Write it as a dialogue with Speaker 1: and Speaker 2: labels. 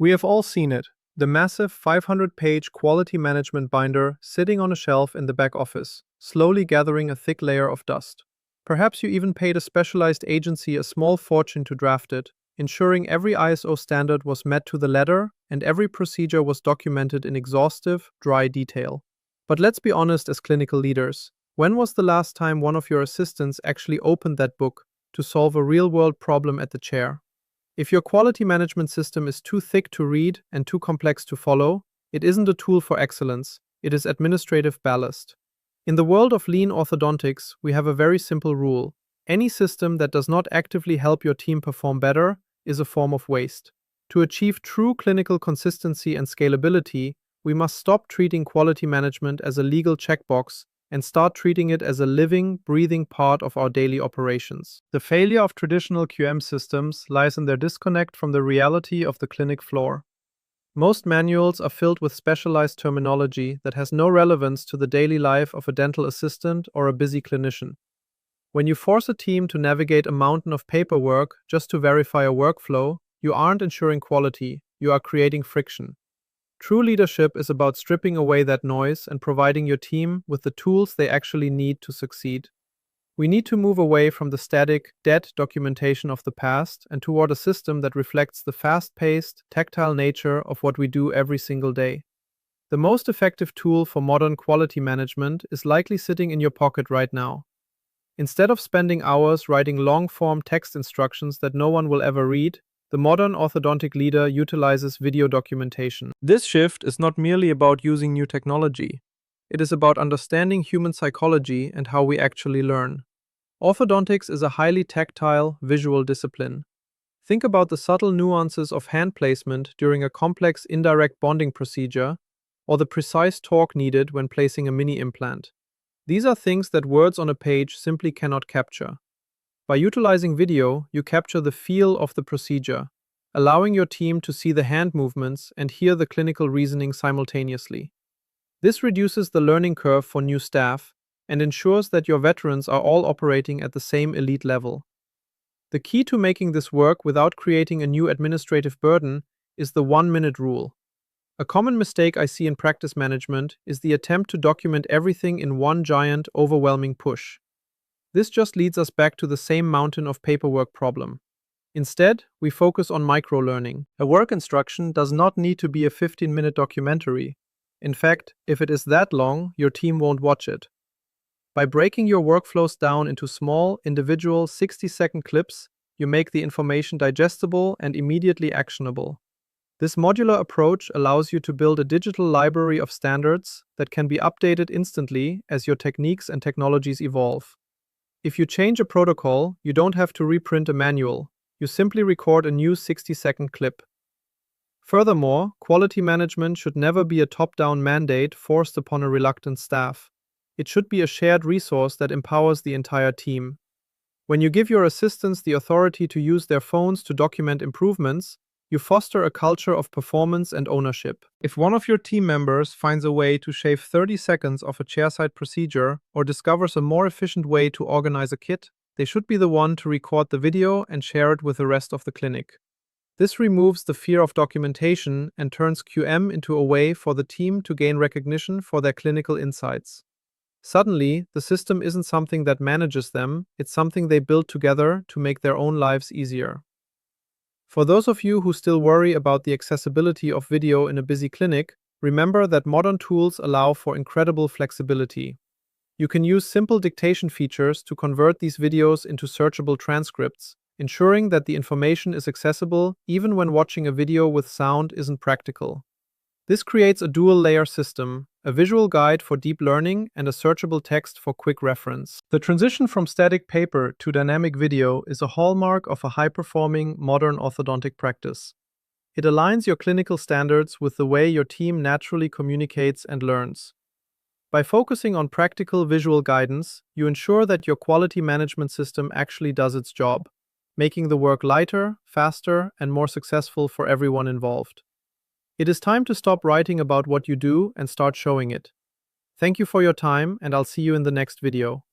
Speaker 1: We have all seen it, the massive 500-page quality management binder sitting on a shelf in the back office, slowly gathering a thick layer of dust. Perhaps you even paid a specialized agency a small fortune to draft it, ensuring every ISO standard was met to the letter and every procedure was documented in exhaustive, dry detail. But let's be honest as clinical leaders, when was the last time one of your assistants actually opened that book to solve a real-world problem at the chair? If your quality management system is too thick to read and too complex to follow, it isn't a tool for excellence, it is administrative ballast. In the world of lean orthodontics, we have a very simple rule. Any system that does not actively help your team perform better is a form of waste. To achieve true clinical consistency and scalability, we must stop treating quality management as a legal checkbox and start treating it as a living, breathing part of our daily operations. The failure of traditional QM systems lies in their disconnect from the reality of the clinic floor. Most manuals are filled with specialized terminology that has no relevance to the daily life of a dental assistant or a busy clinician. When you force a team to navigate a mountain of paperwork just to verify a workflow, you aren't ensuring quality, you are creating friction. True leadership is about stripping away that noise and providing your team with the tools they actually need to succeed. We need to move away from the static, dead documentation of the past and toward a system that reflects the fast-paced, tactile nature of what we do every single day. The most effective tool for modern quality management is likely sitting in your pocket right now. Instead of spending hours writing long-form text instructions that no one will ever read, the modern orthodontic leader utilizes video documentation. This shift is not merely about using new technology. It is about understanding human psychology and how we actually learn. Orthodontics is a highly tactile, visual discipline. Think about the subtle nuances of hand placement during a complex indirect bonding procedure, or the precise torque needed when placing a mini-implant. These are things that words on a page simply cannot capture. By utilizing video, you capture the feel of the procedure, allowing your team to see the hand movements and hear the clinical reasoning simultaneously. This reduces the learning curve for new staff and ensures that your veterans are all operating at the same elite level. The key to making this work without creating a new administrative burden is the 1-minute rule. A common mistake I see in practice management is the attempt to document everything in one giant, overwhelming push. This just leads us back to the same mountain of paperwork problem. Instead, we focus on micro-learning. A work instruction does not need to be a 15-minute documentary. In fact, if it is that long, your team won't watch it. By breaking your workflows down into small, individual 60-second clips, you make the information digestible and immediately actionable. This modular approach allows you to build a digital library of standards that can be updated instantly as your techniques and technologies evolve. If you change a protocol, you don't have to reprint a manual. You simply record a new 60-second clip. Furthermore, quality management should never be a top-down mandate forced upon a reluctant staff. It should be a shared resource that empowers the entire team. When you give your assistants the authority to use their phones to document improvements, you foster a culture of performance and ownership. If one of your team members finds a way to shave 30 seconds off a chairside procedure or discovers a more efficient way to organize a kit, they should be the one to record the video and share it with the rest of the clinic. This removes the fear of documentation and turns QM into a way for the team to gain recognition for their clinical insights. Suddenly, the system isn't something that manages them, it's something they build together to make their own lives easier. For those of you who still worry about the accessibility of video in a busy clinic, remember that modern tools allow for incredible flexibility. You can use simple dictation features to convert these videos into searchable transcripts, ensuring that the information is accessible even when watching a video with sound isn't practical. This creates a dual-layer system, a visual guide for deep learning and a searchable text for quick reference. The transition from static paper to dynamic video is a hallmark of a high-performing modern orthodontic practice. It aligns your clinical standards with the way your team naturally communicates and learns. By focusing on practical visual guidance, you ensure that your quality management system actually does its job, making the work lighter, faster, and more successful for everyone involved. It is time to stop writing about what you do and start showing it. Thank you for your time, and I'll see you in the next video.